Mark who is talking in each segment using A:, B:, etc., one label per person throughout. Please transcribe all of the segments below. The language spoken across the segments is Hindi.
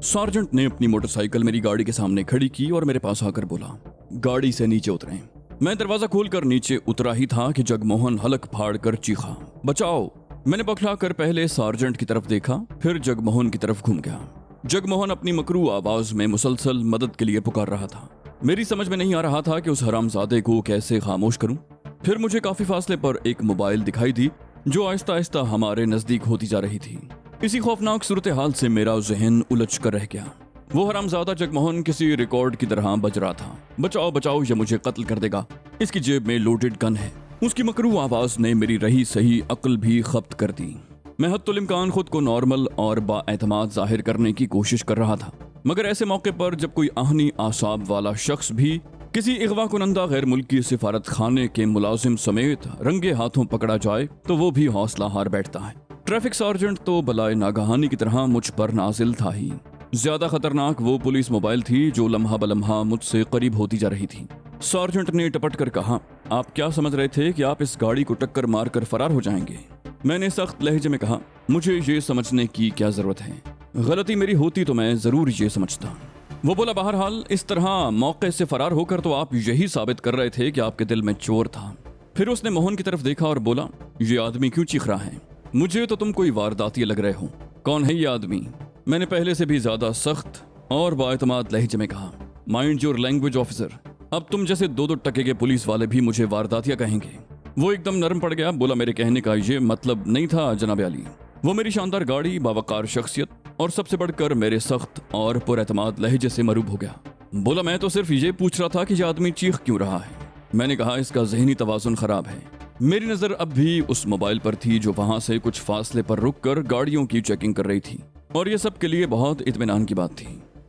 A: सार्जेंट ने अपनी मोटरसाइकिल मेरी गाड़ी के सामने खड़ी की और मेरे पास आकर बोला, गाड़ी से नीचे उतरें। मैं दरवाजा खोलकर नीचे उतरा ही था कि जगमोहन हलक फाड़ कर चीखा, बचाओ। मैंने बौखला कर पहले सार्जेंट की तरफ देखा, फिर जगमोहन की तरफ घूम गया। जगमोहन अपनी मकरू आवाज में मुसलसल मदद के लिए पुकार रहा था। मेरी समझ में नहीं आ रहा था कि उस हरामजादे को कैसे खामोश करूं। फिर मुझे काफी फासले पर एक मोबाइल दिखाई दी जो आहिस्ता आहिस्ता हमारे नजदीक होती जा रही थी। इसी खौफनाक सूरत हाल से मेरा जहन उलझ कर रह गया। वो हरामजादा जगमोहन किसी रिकॉर्ड की तरह बज रहा था, बचाओ बचाओ, ये मुझे कत्ल कर देगा, इसकी जेब में लोडेड गन है। उसकी मकरू आवाज ने मेरी रही सही अक्ल भी खप्त कर दी। मैं हद्दुल इम्कान खुद को नॉर्मल और बाएतमाद जाहिर करने की कोशिश कर रहा था, मगर ऐसे मौके पर जब कोई आहनी आसाब वाला शख्स भी किसी अगवा कुनंदा गैर मुल्की सिफारत खाने के मुलाजिम समेत रंगे हाथों पकड़ा जाए तो वो भी हौसला हार बैठता है। ट्रैफिक सार्जेंट तो बलाए नागहानी की तरह मुझ पर नाजिल था ही। ज्यादा खतरनाक वो पुलिस मोबाइल थी जो लम्हा बलम्हा मुझसे करीब होती जा रही थी। सार्जेंट ने टपट कर कहा, आप क्या समझ रहे थे कि आप इस गाड़ी को टक्कर मारकर फरार हो जाएंगे? मैंने सख्त लहजे में कहा, मुझे ये समझने की क्या जरूरत है, गलती मेरी होती तो मैं जरूर ये समझता। वो बोला, बहरहाल इस तरह मौके से फरार होकर तो आप यही साबित कर रहे थे कि आपके दिल में चोर था। फिर उसने मोहन की तरफ देखा और बोला, ये आदमी क्यों चीख रहा है? मुझे तो तुम कोई वारदाती लग रहे हो। कौन है ये आदमी? मैंने पहले से भी ज्यादा सख्त और बाएतमाद लहजे में कहा, माइंड योर लैंग्वेज ऑफिसर, अब तुम जैसे दो दो टके के पुलिस वाले भी मुझे वारदातिया कहेंगे। वो एकदम नरम पड़ गया, बोला, मेरे कहने का ये मतलब नहीं था जनाब अली। वो मेरी शानदार गाड़ी, बावकार शख्सियत और सबसे बढ़कर मेरे सख्त और पुरएतमाद लहजे से मरूब हो गया। बोला, मैं तो सिर्फ ये पूछ रहा था कि यह आदमी चीख क्यों रहा है। मैंने कहा, इसका जहनी तवाजुन खराब है। मेरी नजर अब भी उस मोबाइल पर थी जो वहां से कुछ फासले पर रुककर गाड़ियों की चेकिंग कर रही थी, और यह सब के लिए बहुत इत्मीनान की बात थी।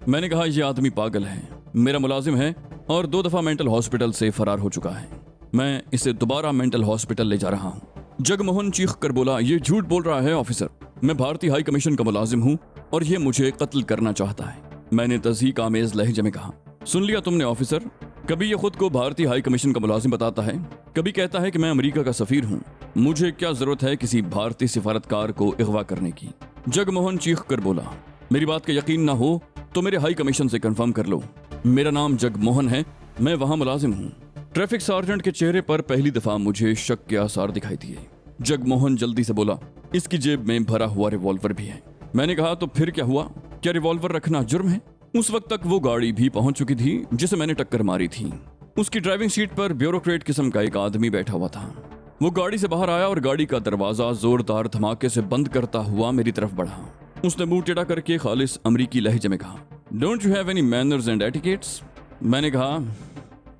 A: मैंने कहा, यह आदमी पागल है, मेरा मुलाजिम है और 2 दफा मेंटल हॉस्पिटल से फरार हो चुका है। मैं इसे दोबारा मेंटल हॉस्पिटल ले जा रहा हूँ। जगमोहन चीख कर बोला, ये झूठ बोल रहा है ऑफिसर, मैं भारतीय हाई कमीशन का मुलाजिम हूँ और ये मुझे कत्ल करना चाहता है। मैंने तज़हीक आमेज लहजे में कहा, सुन लिया तुमने ऑफिसर, कभी ये खुद को भारतीय हाई कमीशन का मुलाजिम बताता है, कभी कहता है कि मैं अमेरिका का सफीर हूँ। मुझे क्या जरूरत है किसी भारतीय सिफारतकार को अगवा करने की? जगमोहन चीख कर बोला, मेरी बात का यकीन ना हो तो मेरे हाई कमीशन से कंफर्म कर लो, मेरा नाम जगमोहन है, मैं वहां मुलाजिम हूँ। ट्रैफिक सार्जेंट के चेहरे पर पहली दफा मुझे शक के आसार दिखाई दिए। जगमोहन जल्दी से बोला, इसकी जेब में भरा हुआ रिवॉल्वर भी है। मैंने कहा, तो फिर क्या हुआ, क्या रिवॉल्वर रखना जुर्म है? उस वक्त तक वो गाड़ी भी पहुंच चुकी थी जिसे मैंने टक्कर मारी थी। उसकी ड्राइविंग सीट पर ब्यूरोक्रेट किस्म का एक आदमी बैठा हुआ था। वो गाड़ी से बाहर आया और गाड़ी का दरवाजा जोरदार धमाके से बंद करता हुआ मेरी तरफ बढ़ा। उसने मुंह टेढ़ा करके खालिस अमरीकी लहजे में कहा, don't you have any manners and etiquettes? मैंने कहा,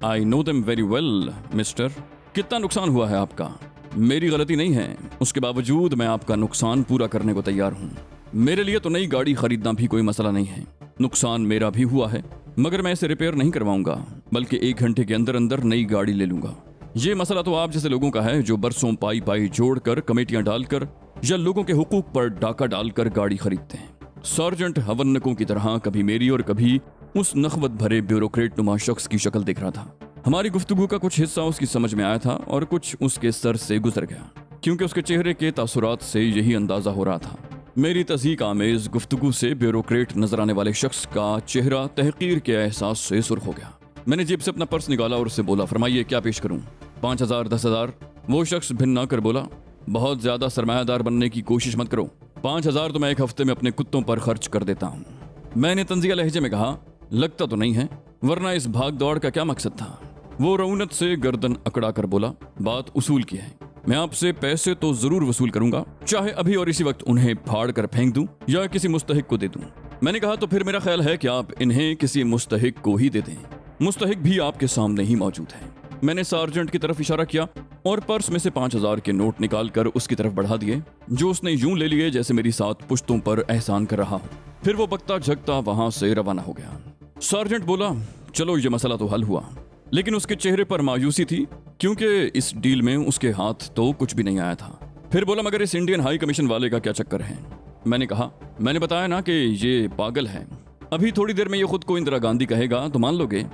A: I know them very well mister. कितना नुकसान हुआ है आपका? मेरी गलती नहीं है, उसके बावजूद मैं आपका नुकसान पूरा करने को तैयार हूँ। मेरे लिए तो नई गाड़ी खरीदना भी कोई मसला नहीं है, नुकसान मेरा भी हुआ है, मगर मैं इसे रिपेयर नहीं करवाऊंगा, बल्कि 1 घंटे के अंदर अंदर नई गाड़ी ले लूंगा। ये मसला तो आप जैसे लोगों का है जो बरसों पाई पाई जोड़कर कमेटियां डालकर या लोगों के हुकूक पर डाका डालकर गाड़ी खरीदते हैं। सार्जेंट हवन्नकों की तरह कभी मेरी और कभी उस नखवत भरे ब्यूरोक्रेट नुमा शख्स की शक्ल देख रहा था। हमारी गुफ्तगू का कुछ हिस्सा उसकी समझ में आया था और कुछ उसके सर से गुजर गया, क्योंकि उसके चेहरे के तासुरात से यही अंदाजा हो रहा था। मेरी तज़हीक आमेज गुफ्तगू से ब्यूरोक्रेट नजर आने वाले शख्स का चेहरा तहकीर के एहसास से सुर्ख हो गया। मैंने जेब से अपना पर्स निकाला और उससे बोला, फरमाइए क्या पेश करूं? 5,000, 10,000? वो शख्स भिन्न कर बोला, बहुत ज्यादा सरमायादार बनने की कोशिश मत करो, 5,000 तो मैं 1 हफ्ते में अपने कुत्तों पर खर्च कर देता हूँ। मैंने तंजिया लहजे में कहा, लगता तो नहीं है, वरना इस भाग दौड़ का क्या मकसद था? वो रऊनत से गर्दन अकड़ा कर बोला, बात उसूल की है, मैं आपसे पैसे तो जरूर वसूल करूंगा, चाहे अभी और इसी वक्त उन्हें फाड़ कर फेंक दूं या किसी मुस्तहिक को दे दूं। मैंने कहा, तो फिर मेरा ख्याल है कि आप इन्हें किसी मुस्तहिक को ही दे दें, मुस्तहिक भी आपके सामने ही मौजूद है। मैंने सार्जेंट की तरफ इशारा किया और पर्स में से 5,000 के नोट निकाल कर उसकी तरफ बढ़ा दिए, जो उसने यूं ले लिए जैसे मेरी 7 पुश्तों पर एहसान कर रहा हो। फिर वो बकता झकता वहां से रवाना हो गया। सार्जेंट बोला, चलो ये मसला तो हल हुआ, लेकिन उसके चेहरे पर मायूसी थी, क्योंकि इस डील में उसके हाथ तो कुछ भी नहीं आया था। फिर बोला, मगर इस इंडियन हाई कमीशन वाले का क्या चक्कर है? मैंने कहा, मैंने बताया ना कि ये पागल है, अभी थोड़ी देर में ये खुद को इंदिरा गांधी कहेगा तो मान लोगे।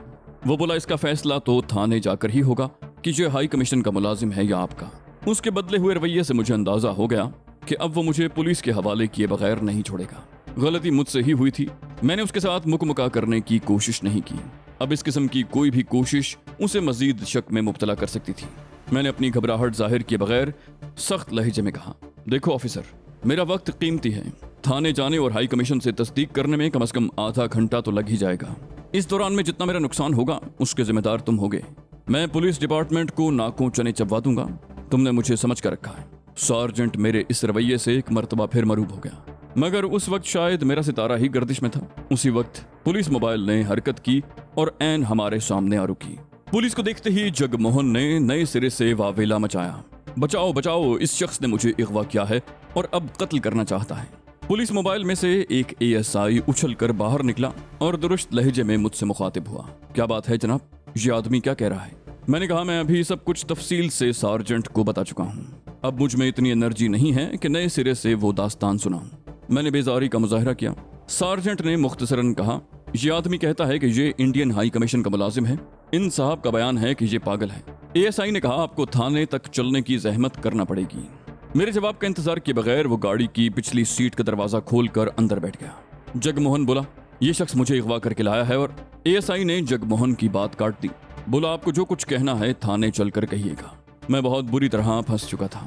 A: वो बोला, इसका फैसला तो थाने जाकर ही होगा कि ये हाई कमीशन का मुलाजिम है या आपका। उसके बदले हुए रवैये से मुझे अंदाजा हो गया कि अब वो मुझे पुलिस के हवाले किए बगैर नहीं छोड़ेगा। गलती मुझसे ही हुई थी, मैंने उसके साथ मुकमुका करने की कोशिश नहीं की। अब इस किस्म की कोई भी कोशिश उसे मजीद शक में मुब्तला कर सकती थी। मैंने अपनी घबराहट जाहिर किए बगैर सख्त लहजे में कहा, देखो ऑफिसर, मेरा वक्त कीमती है। थाने जाने और हाई कमीशन से तस्दीक करने में कम से कम आधा घंटा तो लग ही जाएगा। इस दौरान में जितना मेरा नुकसान होगा उसके जिम्मेदार तुम होगे। मैं पुलिस डिपार्टमेंट को नाकों चने चबवा दूंगा। तुमने मुझे समझ कर रखा है। सार्जेंट मेरे इस रवैये से एक मर्तबा फिर मरूब हो गया, मगर उस वक्त शायद मेरा सितारा ही गर्दिश में था। उसी वक्त पुलिस मोबाइल ने हरकत की और ऐन हमारे सामने आ रुकी। पुलिस को देखते ही जगमोहन ने नए सिरे से वावेला मचाया, बचाओ बचाओ, इस शख्स ने मुझे अगवा किया है और अब कत्ल करना चाहता है। पुलिस मोबाइल में से एक एएसआई उछल कर बाहर निकला और दुरुस्त लहजे में मुझसे मुखातिब हुआ, क्या बात है जनाब, ये आदमी क्या कह रहा है? मैंने कहा, मैं अभी सब कुछ तफसील से सार्जेंट को बता चुका हूँ। अब मुझ में इतनी एनर्जी नहीं है कि नए सिरे से वो दास्तान सुनाऊं। मैंने बेजारी का मुजाहरा किया। सार्जेंट ने मुख्तसरन कहा, यह आदमी कहता है कि ये इंडियन हाई कमीशन का मुलाजिम है। इन साहब का बयान है कि ये पागल है। एएसआई ने कहा, आपको थाने तक चलने की जहमत करना पड़ेगी। मेरे जवाब का इंतजार किए बगैर वो गाड़ी की पिछली सीट का दरवाजा खोलकर अंदर बैठ गया। जगमोहन बोला, ये शख्स मुझे अगवा करके लाया है। और एएसआई ने जगमोहन की बात काट दी। बोला, आपको जो कुछ कहना है थाने चलकर कहिएगा। मैं बहुत बुरी तरह फंस चुका था।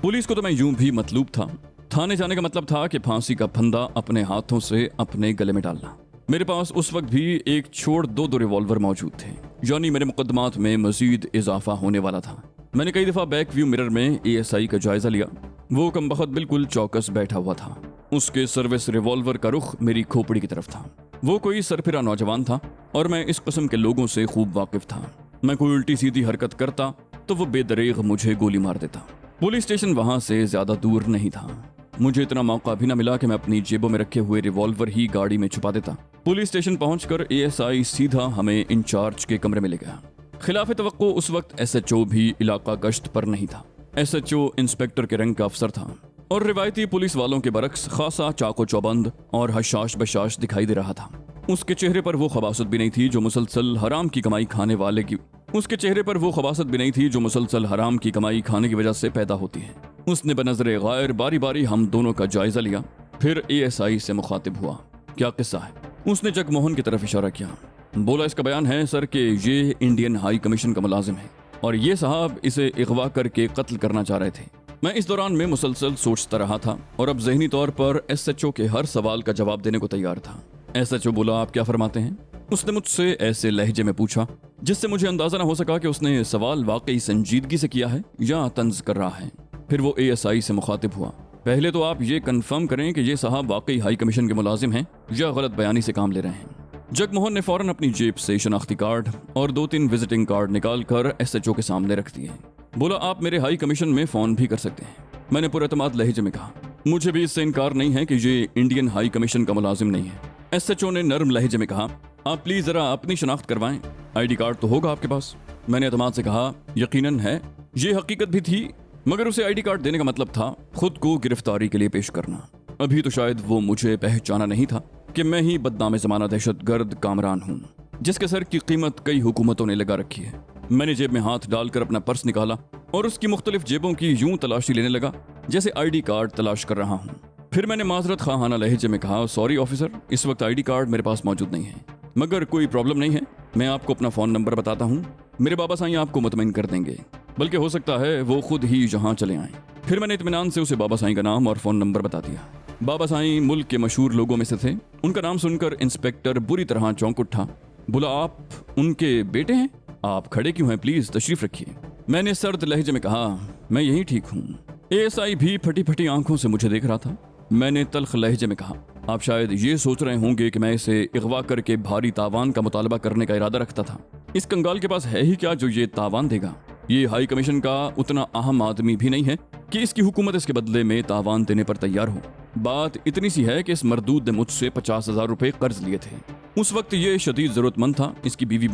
A: पुलिस को तो मैं यूं भी मतलूब था। थाने जाने का मतलब था कि फांसी का फंदा अपने हाथों से अपने गले में डालना। मेरे पास उस वक्त भी एक छोड़ दो रिवॉल्वर मौजूद थे, यानी मेरे मुकदमात में मजीद इजाफा होने वाला था। मैंने कई दफा बैक व्यू मिरर में एएसआई का जायजा लिया। वो कमबख्त बिल्कुल चौकस बैठा हुआ था। उसके सर्विस रिवॉल्वर का रुख मेरी खोपड़ी की तरफ था। वो कोई सरफिरा नौजवान था और मैं इस किस्म के लोगों से खूब वाकिफ था। मैं कोई उल्टी सीधी हरकत करता तो वो बेदरेग मुझे गोली मार देता। पुलिस स्टेशन वहां से ज्यादा दूर नहीं था। मुझे इतना मौका भी ना मिला कि मैं अपनी जेबों में रखे हुए रिवॉल्वर ही गाड़ी में छुपा देता। पुलिस स्टेशन पहुंचकर एएसआई सीधा हमें इंचार्ज के कमरे में ले गया। खिलाफ तवक्को उस वक्त एसएचओ भी इलाका गश्त पर नहीं था। एसएचओ इंस्पेक्टर के रंग का अफसर था और रिवायती पुलिस वालों के बरक्स खासा चाको चौबंद और हशाश बशाश दिखाई दे रहा था। उसके चेहरे पर वो खबासत भी नहीं थी जो मुसलसल हराम की कमाई खाने वाले की हराम की कमाई खाने की वजह से पैदा होती है। उसने बनज़रे गैर बारी बारी हम दोनों का जायजा लिया, फिर एएसआई से मुखातिब हुआ, क्या किस्सा है? उसने जगमोहन की तरफ इशारा किया। बोला, इसका बयान है सर कि ये इंडियन हाई कमीशन का मुलाजिम है और ये साहब इसे अगवा करके कत्ल करना चाह रहे थे। मैं इस दौरान में मुसलसल सोचता रहा था और अब जहनी तौर पर एसएचओ के हर सवाल का जवाब देने को तैयार था। एसएचओ बोला, आप क्या फरमाते हैं? उसने मुझसे ऐसे लहजे में पूछा जिससे मुझे अंदाजा न हो सका कि उसने सवाल वाकई संजीदगी से किया है या तंज कर रहा है। फिर वो एएसआई से मुखातिब हुआ, पहले तो आप ये कंफर्म करें कि ये साहब वाकई हाई कमीशन के मुलाजिम हैं या गलत बयानी से काम ले रहे हैं। जगमोहन ने फौरन अपनी जेब से शनाख्ती कार्ड और 2-3 विजिटिंग कार्ड निकालकर एसएचओ के सामने रख दिए। बोला, आप मेरे हाई कमीशन में फोन भी कर सकते हैं। मैंने पुरएतमाद लहजे में कहा, मुझे भी इससे इनकार नहीं है कि ये इंडियन हाई कमीशन का मुलाजिम नहीं है। एसएचओ ने नर्म लहजे में कहा, आप प्लीज जरा अपनी शनाख्त करवाएं, आईडी कार्ड तो होगा आपके पास। मैंने एतमाद से कहा, यकीनन है। ये हकीकत भी थी, मगर उसे आईडी कार्ड देने का मतलब था खुद को गिरफ्तारी के लिए पेश करना। अभी तो शायद वो मुझे पहचाना नहीं था कि मैं ही बदनाम ज़माना दहशतगर्द कामरान हूँ जिसके सर की कीमत कई हुकूमतों ने लगा रखी है। मैंने जेब में हाथ डालकर अपना पर्स निकाला और उसकी मुख्तलिफ जेबों की यूं तलाशी लेने लगा जैसे आईडी कार्ड तलाश कर रहा हूँ। फिर मैंने माजरत खाना लहजे में कहा, सॉरी ऑफिसर, इस वक्त आईडी कार्ड मेरे पास मौजूद नहीं है, मगर कोई प्रॉब्लम नहीं है, मैं आपको अपना फ़ोन नंबर बताता हूँ, मेरे बाबा साईं आपको मुतमईन कर देंगे, बल्कि हो सकता है वो खुद ही यहाँ चले आएँ। फिर मैंने इत्मीनान से उसे बाबा साईं का नाम और फ़ोन नंबर बता दिया। बाबा साईं मुल्क के मशहूर लोगों में से थे। उनका नाम सुनकर इंस्पेक्टर बुरी तरह चौंक उठा। बोला, आप उनके बेटे हैं? आप खड़े क्यों हैं, प्लीज तशरीफ रखिए। मैंने सर्द लहजे में कहा, मैं यही ठीक हूँ। एएसआई भी फटी फटी आंखों से मुझे देख रहा था। मैंने तल्ख लहजे में कहा, आप शायद ये सोच रहे होंगे कि मैं इसे अगवा करके भारी तावान का मुतालबा करने का इरादा रखता था। इस कंगाल के पास है ही क्या जो ये तावान देगा? ये हाई कमीशन का उतना अहम आदमी भी नहीं है कि इसकी हुकूमत इसके बदले में तावान देने पर तैयार हो। बात इतनी सी है कि इस मरदूद ने मुझसे 50,000 रुपए कर्ज लिए थे। उस वक्त ये शदीद जरूरतमंद था, इसकी बीवी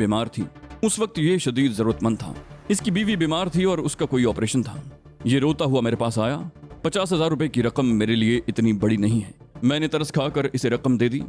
A: बीमार थी और उसका कोई ऑपरेशन था। ये रोता हुआ मेरे पास आया। 50,000 रुपए की रकम मेरे लिए इतनी बड़ी नहीं है। मैंने तरस खाकर इसे रकम दे दी।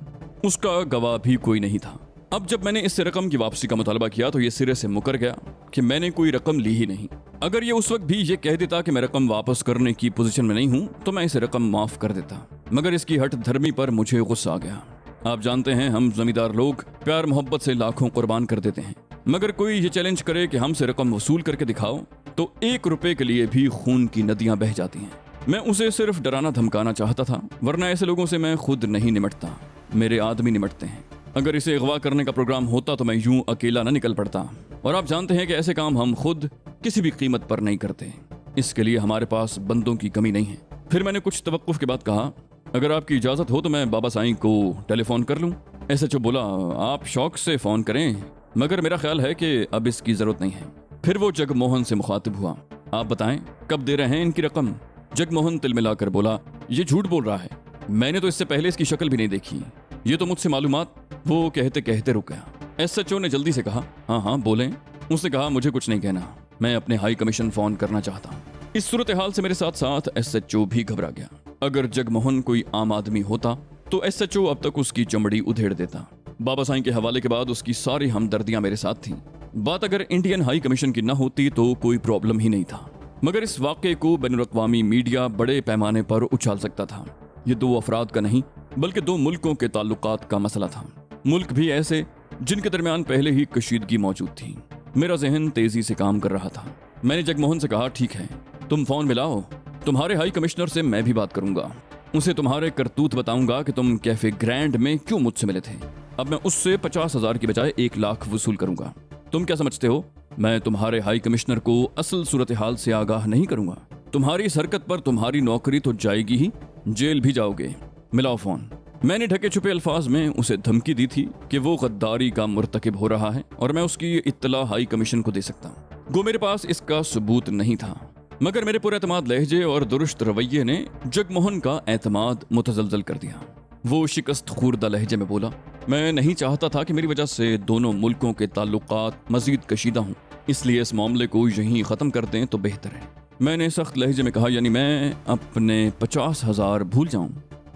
A: उसका गवाह भी कोई नहीं था। अब जब मैंने इससे रकम की वापसी का मुतालबा किया तो ये सिरे से मुकर गया कि मैंने कोई रकम ली ही नहीं। अगर ये उस वक्त भी ये कह देता कि मैं रकम वापस करने की पोजीशन में नहीं हूं तो मैं इसे रकम माफ कर देता, मगर इसकी हट धर्मी पर मुझे गुस्सा आ गया आप जानते हैं हम जमींदार लोग प्यार मोहब्बत से लाखों कुर्बान कर देते हैं, मगर कोई ये चैलेंज करे कि हमसे रकम वसूल करके दिखाओ तो 1 रुपए के लिए भी खून की नदियां बह जाती हैं। मैं उसे सिर्फ डराना धमकाना चाहता था, वरना ऐसे लोगों से मैं खुद नहीं निमटता, मेरे आदमी निमटते हैं। अगर इसे अगवा करने का प्रोग्राम होता तो मैं यूं अकेला न निकल पड़ता, और आप जानते हैं कि ऐसे काम हम खुद किसी भी कीमत पर नहीं करते। इसके लिए हमारे पास बंदों की कमी नहीं है। फिर मैंने कुछ तवक्कुफ के बाद कहा, अगर आपकी इजाज़त हो तो मैं बाबा साईं को टेलीफोन कर लूं। एसएचओ बोला, आप शौक से फ़ोन करें, मगर मेरा ख्याल है कि अब इसकी ज़रूरत नहीं है। फिर वो जगमोहन से मुखातिब हुआ, आप बताएं कब दे रहे हैं इनकी रकम? जगमोहन तिलमिलाकर बोला, ये झूठ बोल रहा है, मैंने तो इससे पहले इसकी शक्ल भी नहीं देखी, ये तो मुझसे मालूमात। वो कहते कहते रुक गया। एसएचओ ने जल्दी से कहा, हाँ हाँ बोलें। उसने कहा, मुझे कुछ नहीं कहना, मैं अपने हाई कमीशन फ़ोन करना चाहता हूँ। इस सूरत हाल से मेरे साथ साथ एसएचओ भी घबरा गया। अगर जगमोहन कोई आम आदमी होता तो एसएचओ अब तक उसकी चमड़ी उधेड़ देता। बाबा साईं के हवाले के बाद उसकी सारी हमदर्दियां मेरे साथ थीं। बात अगर इंडियन हाई कमीशन की न होती तो कोई प्रॉब्लम ही नहीं था, मगर इस वाक़े को बैनुल-अक़वामी मीडिया बड़े पैमाने पर उछाल सकता था। ये 2 अफराद का नहीं बल्कि 2 मुल्कों के ताल्लुकात का मसला था। मुल्क भी ऐसे जिनके दरमियान पहले ही कशीदगी मौजूद थी। मेरा जहन तेजी से काम कर रहा था। मैंने जगमोहन से कहा, ठीक है, तुम फोन मिलाओ, तुम्हारे हाई कमिश्नर से मैं भी बात करूंगा, उसे तुम्हारे करतूत बताऊंगा कि तुम कैफे ग्रैंड में क्यों मुझसे मिले थे। अब मैं उससे 50,000 की बजाय 1 लाख वसूल करूंगा। तुम क्या समझते हो, मैं तुम्हारे हाई कमिश्नर को असल सूरत हाल से आगाह नहीं करूंगा? तुम्हारी इस हरकत पर तुम्हारी नौकरी तो जाएगी ही, जेल भी जाओगे। मिलाओ फोन। मैंने ढके छुपे अल्फाज में उसे धमकी दी थी कि वो गद्दारी का मुर्तकिब हो रहा है और मैं उसकी इत्तला हाई कमीशन को दे सकता हूँ। गो मेरे पास इसका सबूत नहीं था, मगर मेरे पुरएतमाद लहजे और दुरुस्त रवैये ने जगमोहन का एतमाद मुतजलजल कर दिया। वो शिकस्त खुर्दा लहजे में बोला, मैं नहीं चाहता था कि मेरी वजह से दोनों मुल्कों के ताल्लुकात मजीद कशीदा हों, इसलिए इस मामले को यहीं ख़त्म कर दें तो बेहतर है। मैंने सख्त लहजे में कहा, यानी मैं अपने 50,000 भूल जाऊं?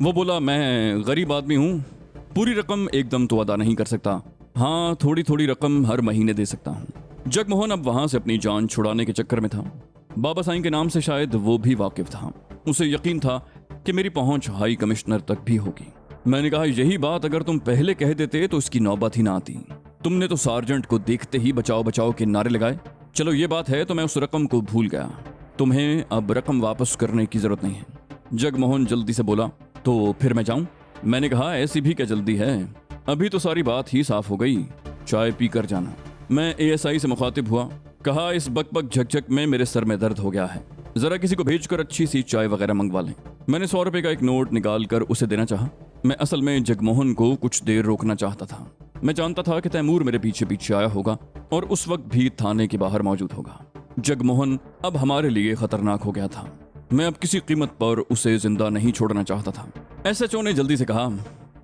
A: वो बोला, मैं गरीब आदमी हूँ, पूरी रकम एकदम तो अदा नहीं कर सकता, हाँ थोड़ी थोड़ी रकम हर महीने दे सकता हूँ। जगमोहन अब वहाँ से अपनी जान छुड़ाने के चक्कर में था। बाबा साईं के नाम से शायद वो भी वाकिफ था। उसे यकीन था कि मेरी पहुँच हाई कमिश्नर तक भी होगी। मैंने कहा, यही बात अगर तुम पहले कह देते तो इसकी नौबत ही ना आती। तुमने तो सार्जेंट को देखते ही बचाओ बचाओ के नारे लगाए। चलो ये बात है तो मैं उस रकम को भूल गया, तुम्हें अब रकम वापस करने की जरूरत नहीं है। जगमोहन जल्दी से बोला, तो फिर मैं जाऊं? मैंने कहा, ऐसी भी क्या जल्दी है, अभी तो सारी बात ही साफ हो गई, चाय पी कर जाना। मैं एएसआई से मुखातिब हुआ, कहा, इस बकबक झकझक में मेरे सर में दर्द हो गया है, जरा किसी को भेजकर अच्छी सी चाय वगैरह मंगवा लें। मैंने 100 रुपए का एक नोट निकाल कर उसे देना चाहा। मैं असल में जगमोहन को कुछ देर रोकना चाहता था। मैं जानता था कि तैमूर मेरे पीछे पीछे आया होगा और उस वक्त भी थाने के बाहर मौजूद होगा। जगमोहन अब हमारे लिए खतरनाक हो गया था। मैं अब किसी कीमत पर उसे जिंदा नहीं छोड़ना चाहता था। एसएचओ ने जल्दी से कहा,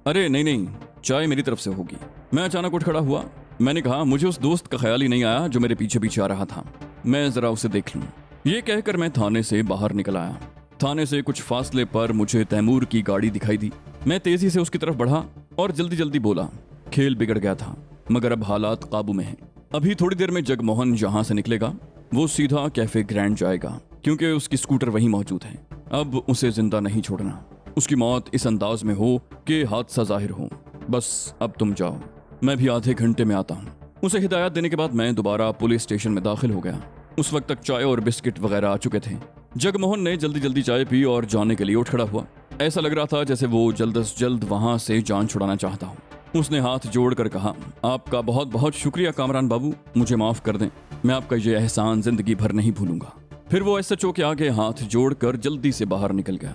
A: अरे नहीं नहीं, चाय मेरी तरफ से होगी। मैं अचानक उठ खड़ा हुआ। मैंने कहा, मुझे उस दोस्त का ख्याल ही नहीं आया जो मेरे पीछे पीछे आ रहा था, मैं जरा उसे देख लूं। ये कहकर मैं थाने से बाहर निकल आया। थाने से कुछ फासले पर मुझे तैमूर की गाड़ी दिखाई दी। मैं तेजी से उसकी तरफ बढ़ा और जल्दी जल्दी बोला, खेल बिगड़ गया था मगर अब हालात काबू में हैं। अभी थोड़ी देर में जगमोहन यहाँ से निकलेगा, वो सीधा कैफे ग्रैंड जाएगा क्योंकि उसकी स्कूटर वहीं मौजूद है। अब उसे जिंदा नहीं छोड़ना, उसकी मौत इस अंदाज में हो कि हादसा जाहिर हो। बस अब तुम जाओ, मैं भी आधे घंटे में आता हूँ। उसे हिदायत देने के बाद मैं दोबारा पुलिस स्टेशन में दाखिल हो गया। उस वक्त तक चाय और बिस्किट वगैरह आ चुके थे। जगमोहन ने जल्दी जल्दी चाय पी और जाने के लिए उठ खड़ा हुआ। ऐसा लग रहा था जैसे वो जल्द से जल्द वहां से जान छुड़ाना चाहता हो। उसने हाथ जोड़कर कहा, आपका बहुत बहुत शुक्रिया कामरान बाबू, मुझे माफ कर दें, मैं आपका ये एहसान जिंदगी भर नहीं भूलूंगा। फिर वो एसएचओ के आगे हाथ जोड़कर जल्दी से बाहर निकल गया।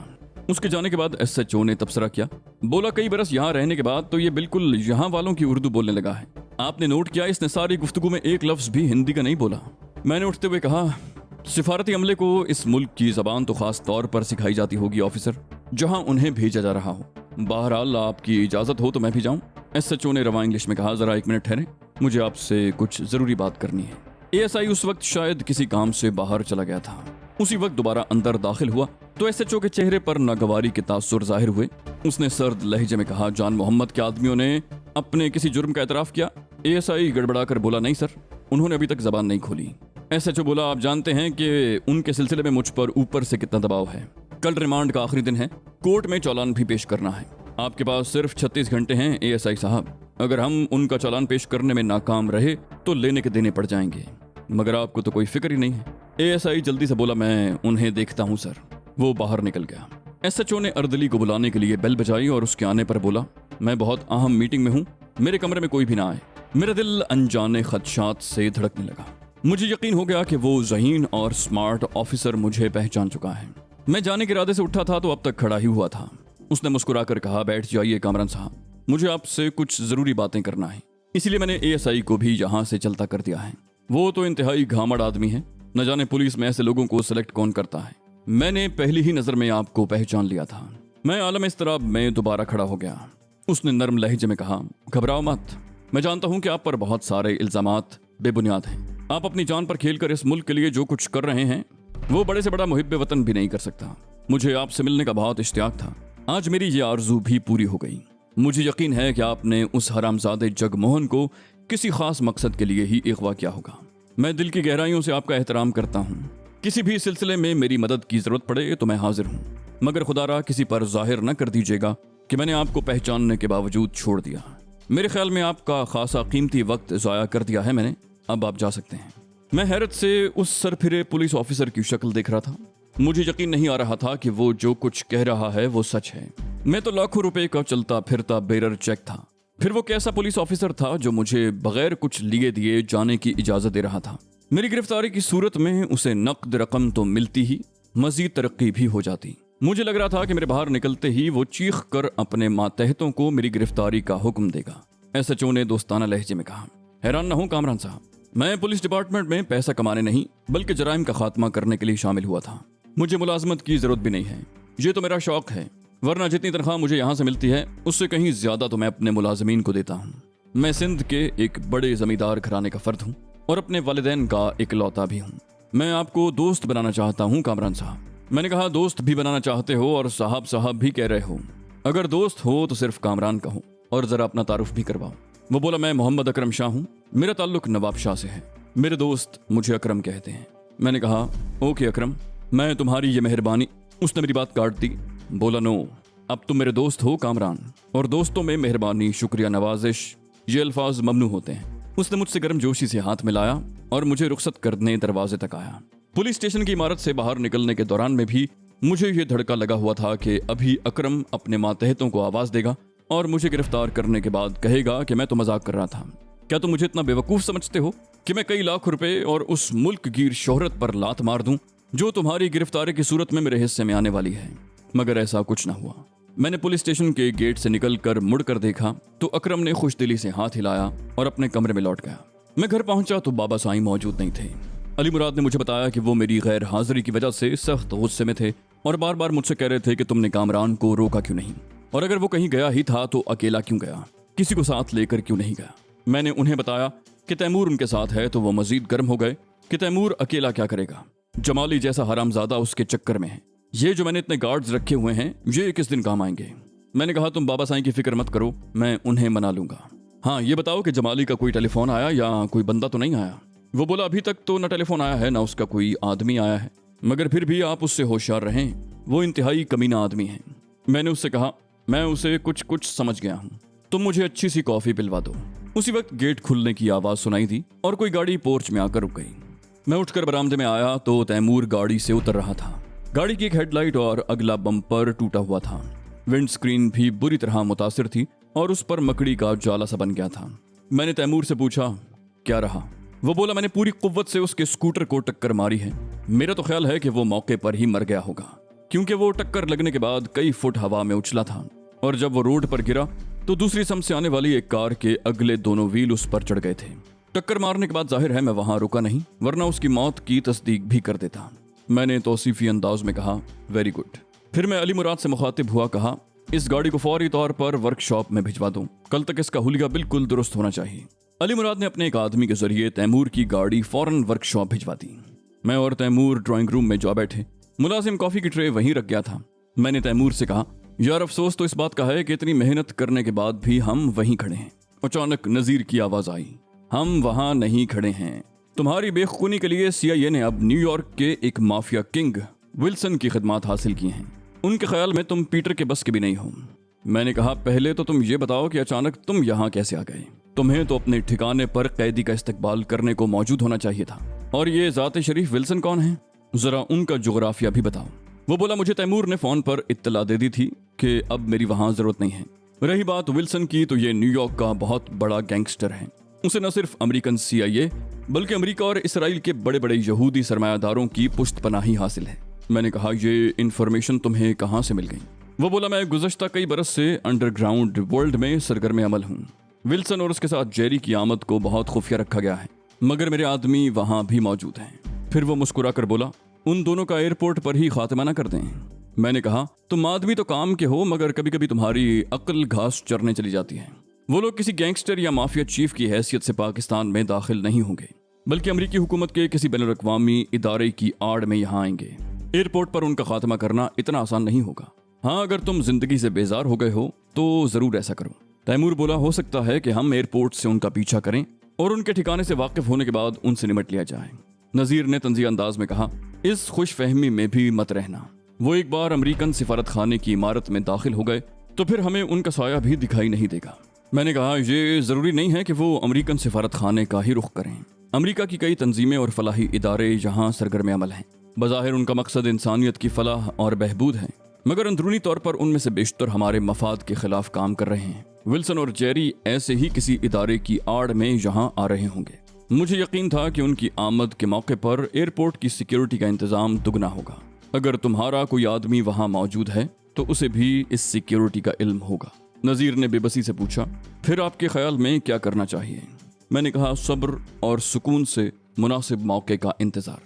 A: उसके जाने के बाद एसएचओ ने तबसरा किया, बोला, कई बरस यहाँ रहने के बाद तो ये बिल्कुल यहाँ वालों की उर्दू बोलने लगा है। आपने नोट किया, इसने सारी गुफ्तगू में एक लफ्ज भी हिंदी का नहीं बोला। मैंने उठते हुए कहा, सिफारती अमले को इस मुल्क की जबान तो खास तौर पर सिखाई जाती होगी ऑफिसर, जहां उन्हें भेजा जा रहा हो। बहरहाल आपकी इजाजत हो तो मैं भी जाऊं। एसएचओ ने रवा इंग्लिश में कहा, जरा 1 मिनट ठहरे, मुझे आपसे कुछ जरूरी बात करनी है। एएसआई उस वक्त शायद किसी काम से बाहर चला गया था। उसी वक्त दोबारा अंदर दाखिल हुआ तो एसएचओ के चेहरे पर नागवारी के तासुर जाहिर हुए। उसने सर्द लहजे में कहा, जान मोहम्मद के आदमियों ने अपने किसी जुर्म का एतराफ किया? एएसआई गड़बड़ा कर बोला, नहीं सर, उन्होंने अभी तक जबान नहीं खोली। एसएचओ बोला, आप जानते हैं कि उनके सिलसिले में मुझ पर ऊपर से कितना दबाव है। कल रिमांड का आखिरी दिन है, कोर्ट में चालान भी पेश करना है। आपके पास सिर्फ 36 घंटे हैं एएसआई साहब। अगर हम उनका चालान पेश करने में नाकाम रहे तो लेने के देने पड़ जाएंगे। मगर आपको तो कोई फिक्र ही नहीं है। एएसआई जल्दी से बोला, मैं उन्हें देखता हूं सर। वो बाहर निकल गया। एसएचओ ने अर्दली को बुलाने के लिए बेल बजाई और उसके आने पर बोला, मैं बहुत अहम मीटिंग में हूं, मेरे कमरे में कोई भी ना आए। मेरा दिल अनजाने खदशात से धड़कने लगा। मुझे यकीन हो गया कि वो ज़हीन और स्मार्ट ऑफिसर मुझे पहचान चुका है। मैं जाने के इरादे से उठा था तो अब तक खड़ा ही हुआ था। उसने मुस्कुराकर कहा, बैठ जाइए कामरान साहब, मुझे आपसे कुछ जरूरी बातें करना है। इसलिए मैंने एएसआई को भी यहाँ से चलता कर दिया है। वो तो इंतहाई घामड़ आदमी है, न जाने पुलिस में ऐसे लोगों को सिलेक्ट कौन करता है। मैंने पहली ही नजर में आपको पहचान लिया था। मैं आलम इस्तराब में दोबारा खड़ा हो गया। उसने नर्म लहजे में कहा, घबराओ मत, मैं जानता हूं कि आप पर बहुत सारे इल्जामात बेबुनियाद हैं। आप अपनी जान पर खेलकर इस मुल्क के लिए जो कुछ कर रहे हैं वो बड़े से बड़ा मुहिब्बे वतन भी नहीं कर सकता। मुझे आपसे मिलने का बहुत इश्तियाक था। आज मेरी ये आरजू भी पूरी हो गई। मुझे यकीन है कि आपने उस हरामजादे जगमोहन को किसी खास मकसद के लिए ही अगवा किया होगा। मैं दिल की गहराइयों से आपका एहतराम करता हूँ। किसी भी सिलसिले में मेरी मदद की जरूरत पड़े तो मैं हाजिर हूँ, मगर खुदारा किसी पर जाहिर न कर दीजिएगा कि मैंने आपको पहचानने के बावजूद छोड़ दिया। मेरे ख्याल में आपका खासा कीमती वक्त ज़ाया कर दिया है मैंने। अब आप जा सकते हैं। मैं हैरत से उस सरफिरे पुलिस ऑफिसर की शक्ल देख रहा था। मुझे यकीन नहीं आ रहा था कि वो जो कुछ कह रहा है वो सच है। मैं तो लाखों रुपए का चलता फिरता बेरर चेक था। फिर वो कैसा पुलिस ऑफिसर था जो मुझे बगैर कुछ लिए दिए जाने की इजाजत दे रहा था। मेरी गिरफ्तारी की सूरत में उसे नकद रकम तो मिलती ही, मजीद तरक्की भी हो जाती। मुझे लग रहा था कि मेरे बाहर निकलते ही वो चीख कर अपने मातहतों को मेरी गिरफ्तारी का हुक्म देगा। एसएचओ ने दोस्ताना लहजे में कहा, हैरान न हो कामरान साहब, मैं पुलिस डिपार्टमेंट में पैसा कमाने नहीं बल्कि जराइम का खात्मा करने के लिए शामिल हुआ था। मुझे मुलाजमत की जरूरत भी नहीं है, ये तो मेरा शौक है, वरना जितनी तनख्वाह मुझे यहाँ से मिलती है उससे कहीं ज्यादा तो मैं अपने मुलाजमीन को देता हूँ। मैं सिंध के एक बड़े जमींदार घराने का फर्द हूँ और अपने वालिदैन का इकलौता भी हूँ। मैं आपको दोस्त बनाना चाहता हूँ कामरान साहब। मैंने कहा, दोस्त भी बनाना चाहते हो और साहब साहब भी कह रहे हो। अगर दोस्त हो तो सिर्फ कामरान कहो और जरा अपना तारुफ भी करवाओ। वो बोला, मैं मोहम्मद अकरम शाह हूँ, मेरा ताल्लुक नवाब शाह से है, मेरे दोस्त मुझे अकरम कहते हैं। मैंने कहा, ओके अकरम, मैं तुम्हारी ये मेहरबानी। उसने मेरी बात काट दी, बोला, नो, अब तुम मेरे दोस्त हो कामरान, और दोस्तों में मेहरबानी, शुक्रिया, नवाजिश ये अल्फाज ममनू होते हैं। उसने मुझसे गर्मजोशी से हाथ मिलाया और मुझे रुखसत करने दरवाजे तक आया। पुलिस स्टेशन की इमारत से बाहर निकलने के दौरान में भी मुझे ये धड़का लगा हुआ था कि अभी अकरम अपने मातहतों को आवाज देगा और मुझे गिरफ्तार करने के बाद कहेगा कि मैं तो मजाक कर रहा था। क्या तुम मुझे इतना बेवकूफ समझते हो कि मैं कई लाख रुपए और उस मुल्क गिर शोहरत पर लात मार दूं जो तुम्हारी गिरफ्तारी की सूरत में मेरे हिस्से में आने वाली है? मगर ऐसा कुछ ना हुआ। मैंने पुलिस स्टेशन के गेट से निकलकर मुड़कर देखा तो अकरम ने खुशदिली से हाथ हिलाया और अपने कमरे में लौट गया। मैं घर पहुंचा तो बाबा साईं मौजूद नहीं थे। अली मुराद ने मुझे बताया कि वो मेरी गैर हाजिरी की वजह से सख्त गुस्से में थे और बार बार मुझसे कह रहे थे कि तुमने कामरान को रोका क्यों नहीं, और अगर वो कहीं गया ही था तो अकेला क्यों गया, किसी को साथ लेकर क्यों नहीं गया। मैंने उन्हें बताया कि तैमूर उनके साथ है तो वो मजीद गर्म हो गए कि तैमूर अकेला क्या करेगा, जमाली जैसा हरामजादा उसके चक्कर में है, ये जो मैंने इतने गार्ड्स रखे हुए हैं ये किस दिन काम आएंगे। मैंने कहा, तुम बाबा साईं की फिक्र मत करो, मैं उन्हें मना लूंगा। हाँ, ये बताओ कि जमाली का कोई टेलीफोन आया या कोई बंदा तो नहीं आया? वो बोला, अभी तक तो न टेलीफोन आया है ना उसका कोई आदमी आया है, मगर फिर भी आप उससे होशियार रहें, वो इंतहाई कमीना आदमी है। मैंने उससे कहा, मैं उसे कुछ कुछ समझ गया हूँ, तुम मुझे अच्छी सी कॉफी पिलवा दो। उसी वक्त गेट खुलने की आवाज सुनाई दी और कोई गाड़ी पोर्च में आकर रुक गई। मैं उठकर बरामदे में आया तो तैमूर गाड़ी से उतर रहा था। गाड़ी की एक हेडलाइट और अगला बम्पर टूटा हुआ था। विंड स्क्रीन भी बुरी तरह मुतासिर थी और उस पर मकड़ी का जाला सा बन गया था। मैंने तैमूर से पूछा, क्या रहा? वो बोला, मैंने पूरी कुव्वत से उसके स्कूटर को टक्कर मारी है। मेरा तो ख्याल है कि वो मौके पर ही मर गया होगा, क्योंकि वो टक्कर लगने के बाद कई फुट हवा में उछला था और जब वो रोड पर गिरा तो दूसरी सम से आने वाली एक कार के अगले दोनों व्हील उस पर चढ़ गए थे। टक्कर मारने के बाद जाहिर है मैं वहां रुका नहीं, वरना उसकी मौत की तस्दीक भी कर देता। मैंने तौसीफी अंदाज में कहा, वेरी गुड। फिर मैं अली मुराद से मुखातिब हुआ, कहा, इस गाड़ी को फौरी तौर पर वर्कशॉप में भिजवा दूं, कल तक इसका हुलिया बिल्कुल दुरुस्त होना चाहिए। अली मुराद ने अपने एक आदमी के जरिए तैमूर की गाड़ी फौरन वर्कशॉप भिजवा दी। मैं और तैमूर ड्राइंग रूम में जा बैठे। मुलाजिम कॉफी की ट्रे वहीं रख गया था। मैंने तैमूर से कहा, यार अफसोस तो इस बात का है कि इतनी मेहनत करने के बाद भी हम वहीं खड़े हैं। अचानक नजीर की आवाज आई, हम वहां नहीं खड़े हैं। तुम्हारी बेखूनी के लिए CIA ने अब न्यूयॉर्क के एक माफिया किंग विल्सन की खिदमात हासिल की हैं। उनके ख्याल में तुम पीटर के बस के भी नहीं हो। मैंने कहा, पहले तो तुम ये बताओ कि अचानक तुम यहाँ कैसे आ गए? तुम्हें तो अपने ठिकाने पर कैदी का इस्तकबाल करने को मौजूद होना चाहिए था। और ये ज़ाते शरीफ विल्सन कौन है? जरा उनका जोग्राफिया भी बताओ। वो बोला, मुझे तैमूर ने फोन पर इत्तला दे दी थी कि अब मेरी वहां जरूरत नहीं है। रही बात विल्सन की, तो ये न्यूयॉर्क का बहुत बड़ा गैंगस्टर है। उसे न सिर्फ अमेरिकन CIA बल्कि अमेरिका और इसराइल के बड़े बड़े यहूदी सरमायादारों की पुश्तपनाही हासिल है। मैंने कहा, ये इन्फॉर्मेशन तुम्हें कहाँ से मिल गई? वो बोला, मैं गुज़श्ता कई बरस से अंडरग्राउंड वर्ल्ड में सरगर्म अमल हूँ। विल्सन और उसके साथ जेरी की आमद को बहुत खुफिया रखा गया है, मगर मेरे आदमी वहां भी मौजूद हैं। फिर वो मुस्कुरा कर बोला, उन दोनों का एयरपोर्ट पर ही खात्मा न कर दें। मैंने कहा, तुम आदमी तो काम के हो, मगर कभी कभी तुम्हारी अक्ल घास चरने चली जाती है। वो लोग किसी गैंगस्टर या माफिया चीफ की हैसियत से पाकिस्तान में दाखिल नहीं होंगे, बल्कि अमेरिकी हुकूमत के किसी बैनुल-अक़वामी इदारे की आड़ में यहाँ आएंगे। एयरपोर्ट पर उनका खात्मा करना इतना आसान नहीं होगा। हाँ, अगर तुम जिंदगी से बेजार हो गए हो तो जरूर ऐसा करो। तैमूर बोला, हो सकता है कि हम एयरपोर्ट से उनका पीछा करें और उनके ठिकाने से वाकिफ होने के बाद उनसे निमट लिया जाए। नजीर ने तंज़िया अंदाज में कहा, इस खुश फहमी में भी मत रहना। वो एक बार अमेरिकन सिफारत खाने की इमारत में दाखिल हो गए तो फिर हमें उनका साया भी दिखाई नहीं देगा। मैंने कहा, ये जरूरी नहीं है कि वो अमेरिकन सिफारत खाने का ही रुख करें। अमेरिका की कई तंजीमें और फलाही इदारे यहाँ सरगर्म अमल हैं। बज़ाहिर उनका मकसद इंसानियत की फलाह और बहबूद है, मगर अंदरूनी तौर पर उनमें से बेशतर हमारे मफाद के खिलाफ काम कर रहे हैं। विल्सन और जेरी ऐसे ही किसी इदारे की आड़ में यहाँ आ रहे होंगे। मुझे यकीन था कि उनकी आमद के मौके पर एयरपोर्ट की सिक्योरिटी का इंतजाम दुगना होगा। अगर तुम्हारा कोई आदमी वहाँ मौजूद है तो उसे भी इस सिक्योरिटी का इल्म होगा। नजीर ने बेबसी से पूछा, फिर आपके ख्याल में क्या करना चाहिए? मैंने कहा, सब्र और सुकून से मुनासिब मौके का इंतजार।